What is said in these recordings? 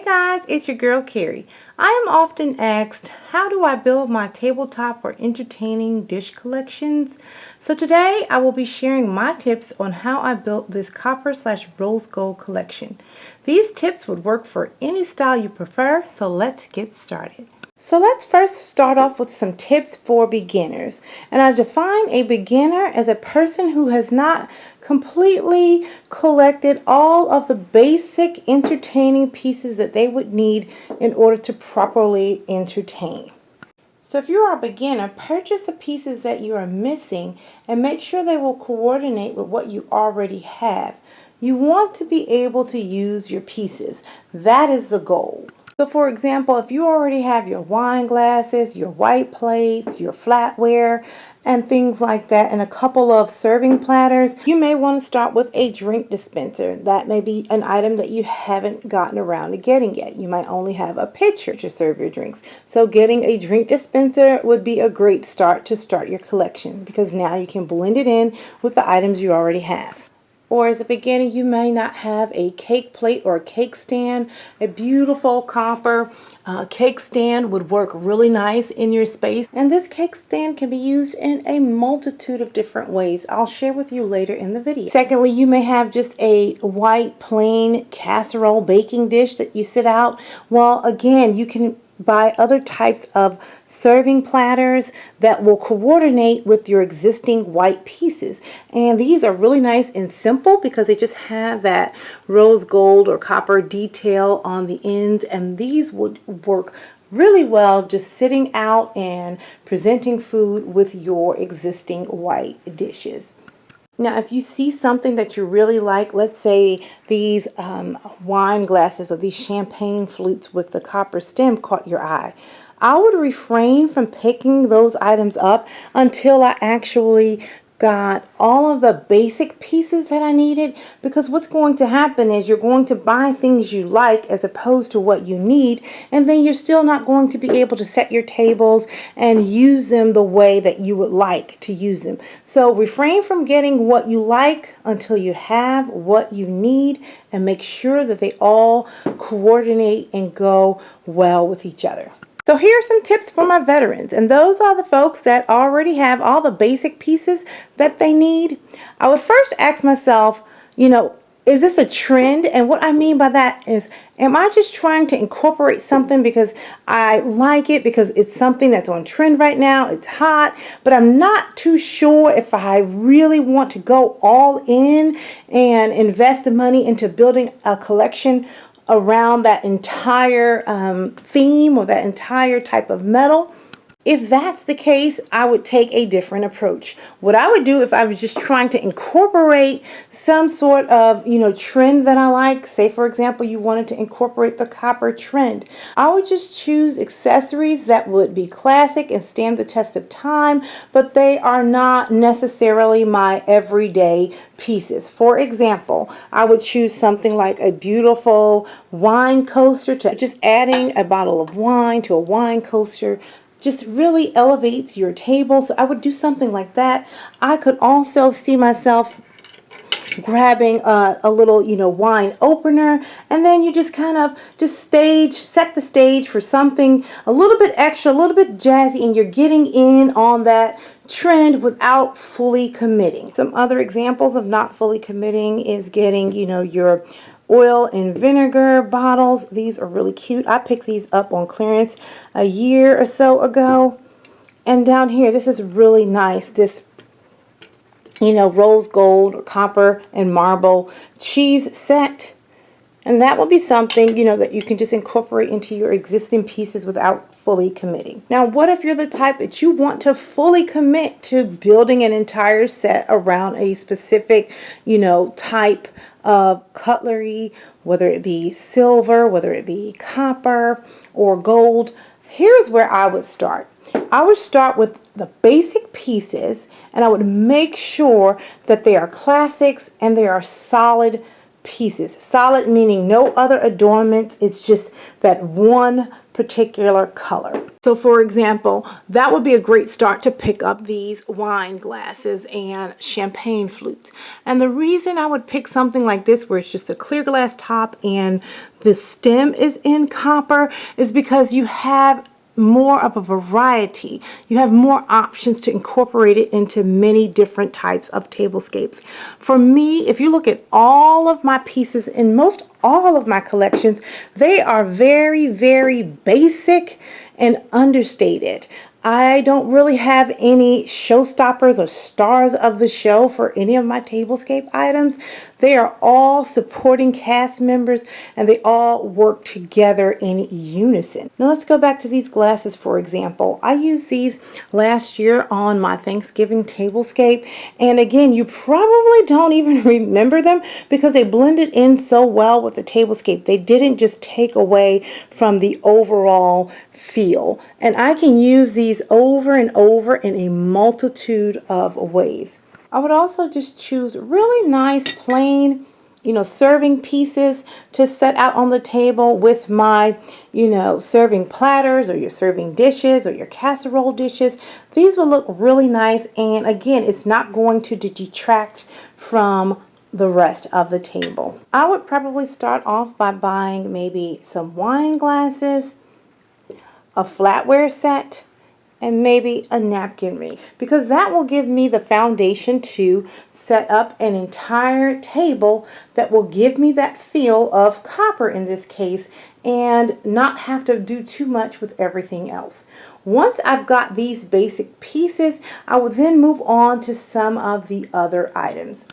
guys, it's your girl Carrie. I am often asked, how do I build my tabletop or entertaining dish collections? So today I will be sharing my tips on how I built this copper/rose gold collection. These tips would work for any style you prefer, so let's get started. So let's first start off with some tips for beginners. And I define a beginner as a person who has not completely collected all of the basic entertaining pieces that they would need in order to properly entertain. So if you are a beginner, purchase the pieces that you are missing and make sure they will coordinate with what you already have. You want to be able to use your pieces. That is the goal. So for example, if you already have your wine glasses, your white plates, your flatware, and things like that, and a couple of serving platters, you may want to start with a drink dispenser. That may be an item that you haven't gotten around to getting yet. You might only have a pitcher to serve your drinks. So getting a drink dispenser would be a great start to start your collection, because now you can blend it in with the items you already have. Or as a beginner, you may not have a cake plate or a cake stand. A beautiful copper cake stand would work really nice in your space. And this cake stand can be used in a multitude of different ways. I'll share with you later in the video. Secondly, you may have just a white plain casserole baking dish that you sit out. Well, again, you can buy other types of serving platters that will coordinate with your existing white pieces. And these are really nice and simple because they just have that rose gold or copper detail on the ends, and these would work really well just sitting out and presenting food with your existing white dishes. Now, if you see something that you really like, let's say these wine glasses or these champagne flutes with the copper stem caught your eye, I would refrain from picking those items up until I actually got all of the basic pieces that I needed, because what's going to happen is you're going to buy things you like as opposed to what you need, and then you're still not going to be able to set your tables and use them the way that you would like to use them. So refrain from getting what you like until you have what you need, and make sure that they all coordinate and go well with each other. So here are some tips for my veterans, and those are the folks that already have all the basic pieces that they need. I would first ask myself, is this a trend? And what I mean by that is, am I just trying to incorporate something because I like it, because it's something that's on trend right now, it's hot, but I'm not too sure if I really want to go all in and invest the money into building a collection around that entire theme or that entire type of metal. If that's the case, I would take a different approach. What I would do if I was just trying to incorporate some sort of, trend that I like, say for example, you wanted to incorporate the copper trend, I would just choose accessories that would be classic and stand the test of time, but they are not necessarily my everyday pieces. For example, I would choose something like a beautiful wine coaster. Just adding a bottle of wine to a wine coaster just really elevates your table. So I would do something like that. I could also see myself grabbing a little, wine opener, and then you just kind of set the stage for something a little bit extra, a little bit jazzy, and you're getting in on that trend without fully committing. Some other examples of not fully committing is getting, your oil and vinegar bottles. These are really cute. I picked these up on clearance a year or so ago. And down here, this is really nice. This, rose gold or copper and marble cheese set. And that will be something, that you can just incorporate into your existing pieces without fully committing. Now, what if you're the type that you want to fully commit to building an entire set around a specific, type of cutlery, whether it be silver, whether it be copper or gold? Here's where I would start. I would start with the basic pieces, and I would make sure that they are classics and they are solid pieces. Solid meaning no other adornments. It's just that one particular color. So for example, that would be a great start to pick up these wine glasses and champagne flutes. And the reason I would pick something like this where it's just a clear glass top and the stem is in copper is because you have more of a variety. You have more options to incorporate it into many different types of tablescapes. For me, if you look at all of my pieces in most all of my collections, they are very, very basic and understated. I don't really have any showstoppers or stars of the show for any of my tablescape items. They are all supporting cast members and they all work together in unison. Now let's go back to these glasses, for example. I used these last year on my Thanksgiving tablescape, and again, you probably don't even remember them because they blended in so well with the tablescape. They didn't just take away from the overall feel, and I can use these over and over in a multitude of ways. I would also just choose really nice plain, serving pieces to set out on the table with my, serving platters or your serving dishes or your casserole dishes. These will look really nice, and again, it's not going to detract from the rest of the table. I would probably start off by buying maybe some wine glasses, a flatware set, and maybe a napkin ring, because that will give me the foundation to set up an entire table that will give me that feel of copper in this case and not have to do too much with everything else. Once I've got these basic pieces, I will then move on to some of the other items.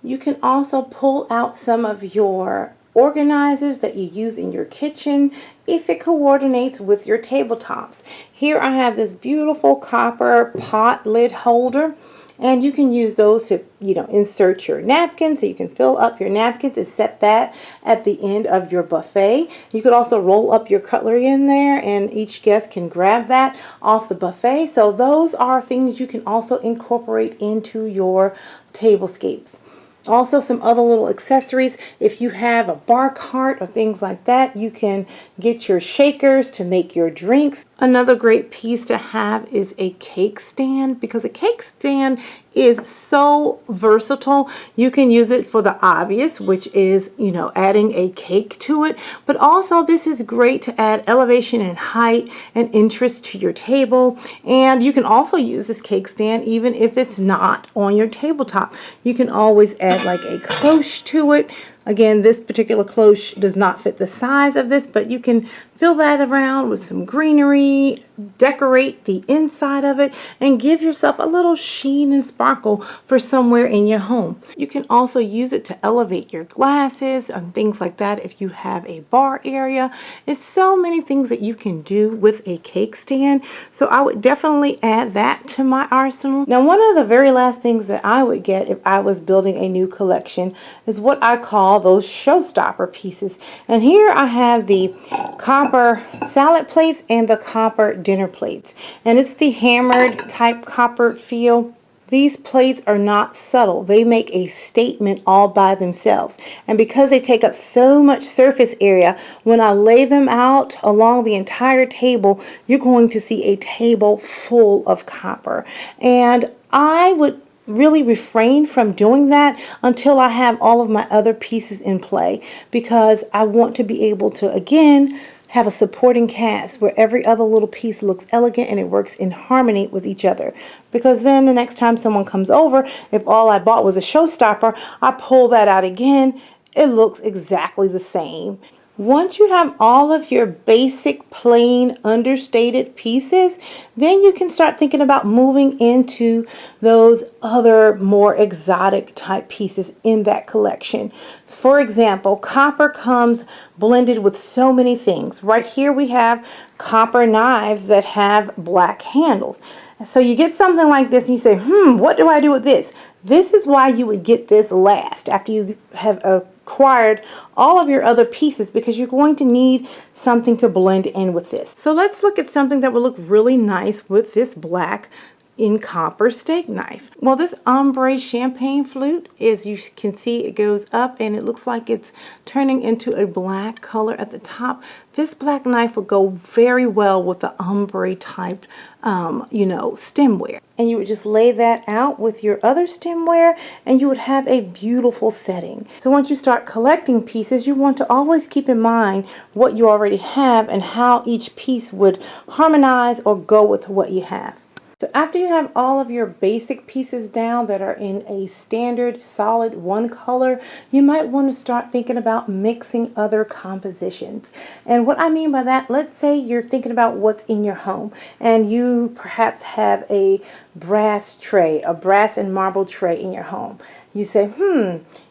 You can also pull out some of your organizers that you use in your kitchen if it coordinates with your tabletops. Here I have this beautiful copper pot lid holder, and you can use those to insert your napkins, so you can fill up your napkins and set that at the end of your buffet. You could also roll up your cutlery in there and each guest can grab that off the buffet. So those are things you can also incorporate into your tablescapes. Also, some other little accessories. If you have a bar cart or things like that, you can get your shakers to make your drinks. Another great piece to have is a cake stand, because a cake stand is so versatile. You can use it for the obvious, which is, adding a cake to it. But also this is great to add elevation and height and interest to your table. And you can also use this cake stand even if it's not on your tabletop. You can always add like a cloche to it. Again, this particular cloche does not fit the size of this, but you can fill that around with some greenery, decorate the inside of it, and give yourself a little sheen and sparkle for somewhere in your home. You can also use it to elevate your glasses and things like that if you have a bar area. It's so many things that you can do with a cake stand, so I would definitely add that to my arsenal. Now, one of the very last things that I would get if I was building a new collection is what I call those showstopper pieces. And here I have the copper salad plates and the copper dinner plates, and it's the hammered type copper feel. These plates are not subtle. They make a statement all by themselves, and because they take up so much surface area, when I lay them out along the entire table, you're going to see a table full of copper. And I would really refrain from doing that until I have all of my other pieces in play, because I want to be able to, again, have a supporting cast where every other little piece looks elegant and it works in harmony with each other. Because then the next time someone comes over, if all I bought was a showstopper, I pull that out again, it looks exactly the same. Once you have all of your basic, plain, understated pieces, then you can start thinking about moving into those other more exotic type pieces in that collection. For example, copper comes blended with so many things. Right here we have copper knives that have black handles. So you get something like this and you say, what do I do with this? This is why you would get this last after you have acquired all of your other pieces, because you're going to need something to blend in with this. So let's look at something that will look really nice with this black in copper steak knife. Well, this ombre champagne flute, as you can see, it goes up and it looks like it's turning into a black color at the top. This black knife will go very well with the ombre type, you know, stemware. And you would just lay that out with your other stemware and you would have a beautiful setting. So once you start collecting pieces, you want to always keep in mind what you already have and how each piece would harmonize or go with what you have. So after you have all of your basic pieces down that are in a standard solid one color, you might want to start thinking about mixing other compositions. And what I mean by that, let's say you're thinking about what's in your home and you perhaps have a brass tray, a brass and marble tray in your home. You say,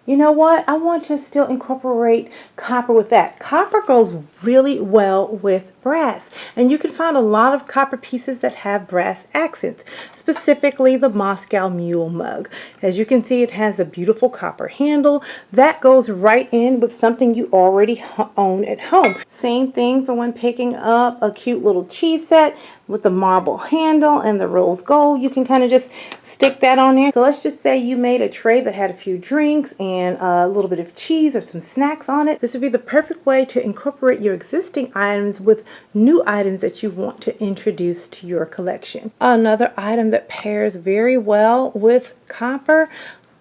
you know what? I want to still incorporate copper with that. Copper goes really well with brass. And you can find a lot of copper pieces that have brass accents, specifically the Moscow Mule mug. As you can see, it has a beautiful copper handle. That goes right in with something you already own at home. Same thing for when picking up a cute little cheese set with the marble handle and the rose gold. You can kind of just stick that on there. So let's just say you made a tray that had a few drinks and a little bit of cheese or some snacks on it. This would be the perfect way to incorporate your existing items with new items that you want to introduce to your collection. Another item that pairs very well with copper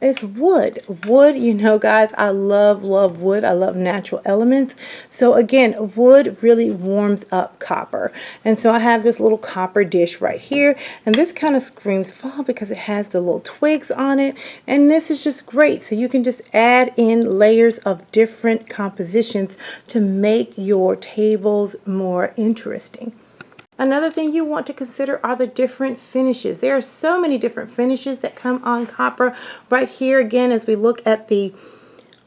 is wood. Wood, you know, guys, I love wood. I love natural elements. So again, wood really warms up copper. And so I have this little copper dish right here, and this kind of screams fall because it has the little twigs on it, and this is just great. So you can just add in layers of different compositions to make your tables more interesting. Another thing you want to consider are the different finishes. There are so many different finishes that come on copper. Right here again, as we look at the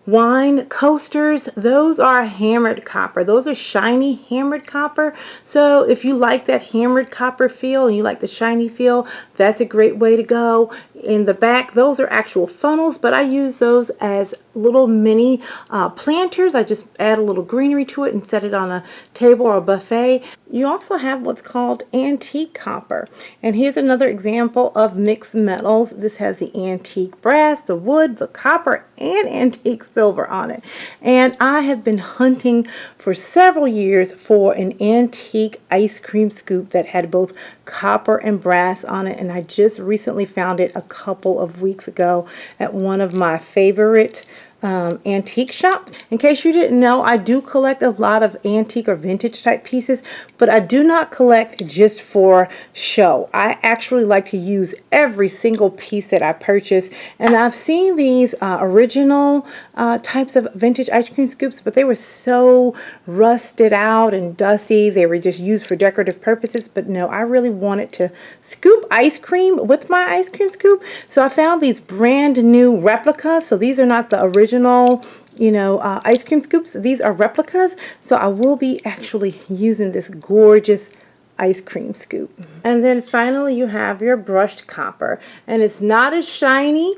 wine coasters, those are hammered copper. Those are shiny hammered copper. So if you like that hammered copper feel and you like the shiny feel, that's a great way to go. In the back, those are actual funnels, but I use those as little mini planters. I just add a little greenery to it and set it on a table or a buffet. You also have what's called antique copper. And here's another example of mixed metals. This has the antique brass, the wood, the copper, and antique silver on it. And I have been hunting for several years for an antique ice cream scoop that had both copper and brass on it, and I just recently found it a couple of weeks ago at one of my favorite antique shops. In case you didn't know, I do collect a lot of antique or vintage type pieces, but I do not collect just for show. I actually like to use every single piece that I purchase, and I've seen these original types of vintage ice cream scoops, but they were so rusted out and dusty. They were just used for decorative purposes, but no, I really wanted to scoop ice cream with my ice cream scoop, so I found these brand new replicas. So these are not the original ice cream scoops. These are replicas, so I will be actually using this gorgeous ice cream scoop. And then finally you have your brushed copper, and it's not as shiny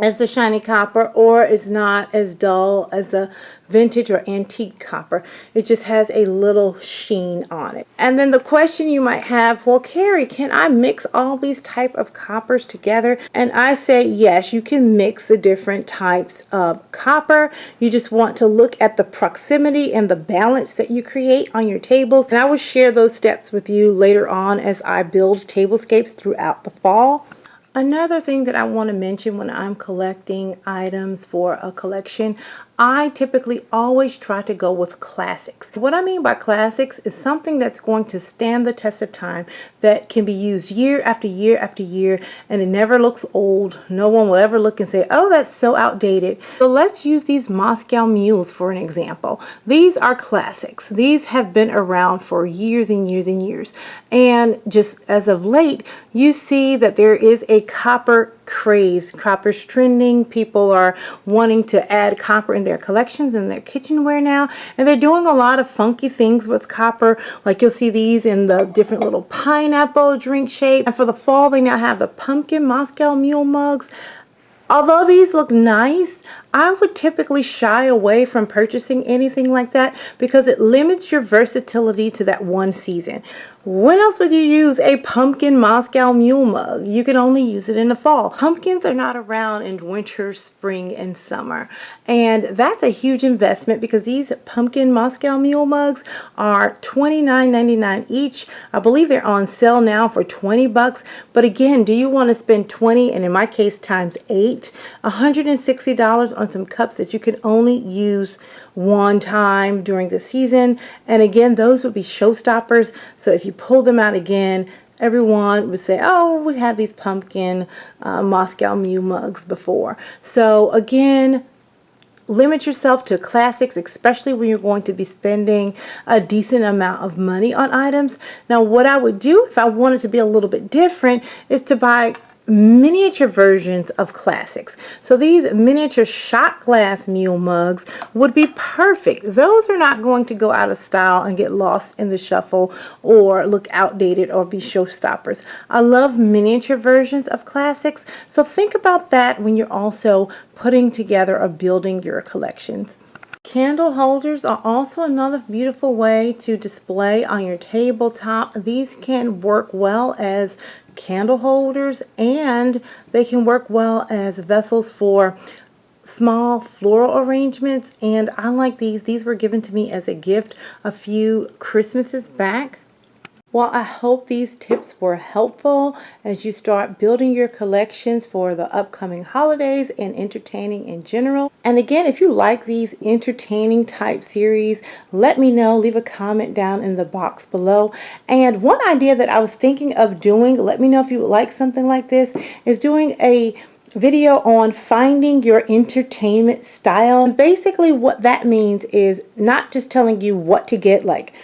as the shiny copper, or is not as dull as the vintage or antique copper. It just has a little sheen on it. And then the question you might have, well, Carrie, can I mix all these type of coppers together? And I say yes, you can mix the different types of copper. You just want to look at the proximity and the balance that you create on your tables. And I will share those steps with you later on as I build tablescapes throughout the fall. Another thing that I want to mention when I'm collecting items for a collection, I typically always try to go with classics. What I mean by classics is something that's going to stand the test of time, that can be used year after year after year, and it never looks old. No one will ever look and say, oh, that's so outdated. So let's use these Moscow Mules for an example. These are classics. These have been around for years and years and years. And just as of late, you see that there is a copper craze. Copper's trending. People are wanting to add copper in their collections and their kitchenware now, and they're doing a lot of funky things with copper. Like you'll see these in the different little pineapple drink shape, and for the fall they now have the pumpkin Moscow Mule mugs. Although these look nice, I would typically shy away from purchasing anything like that because it limits your versatility to that one season. When else would you use a pumpkin Moscow Mule mug? You can only use it in the fall. Pumpkins are not around in winter, spring, and summer. And that's a huge investment because these pumpkin Moscow Mule mugs are $29.99 each. I believe they're on sale now for 20 bucks. But again, do you want to spend 20, and in my case times 8, $160 on some cups that you can only use one time during the season? And again, those would be showstoppers. So if you pull them out again, everyone would say, oh, we had these pumpkin Moscow Mule mugs before. So again, limit yourself to classics, especially when you're going to be spending a decent amount of money on items. Now, what I would do if I wanted to be a little bit different is to buy miniature versions of classics. So these miniature shot glass mule mugs would be perfect. Those are not going to go out of style and get lost in the shuffle or look outdated or be showstoppers. I love miniature versions of classics, so think about that when you're also putting together or building your collections. Candle holders are also another beautiful way to display on your tabletop. These can work well as candle holders, and they can work well as vessels for small floral arrangements. And I like these. These were given to me as a gift a few Christmases back. Well, I hope these tips were helpful as you start building your collections for the upcoming holidays and entertaining in general. And again, if you like these entertaining type series, let me know. Leave a comment down in the box below. And one idea that I was thinking of doing, let me know if you would like something like this, is doing a video on finding your entertainment style. And basically what that means is not just telling you what to get, like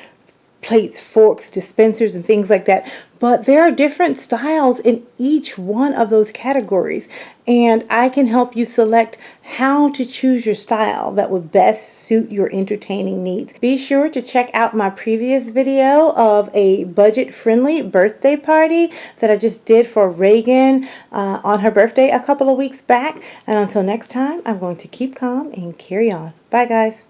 plates, forks, dispensers, and things like that. But there are different styles in each one of those categories. And I can help you select how to choose your style that would best suit your entertaining needs. Be sure to check out my previous video of a budget-friendly birthday party that I just did for Reagan on her birthday a couple of weeks back. And until next time, I'm going to keep calm and carry on. Bye, guys.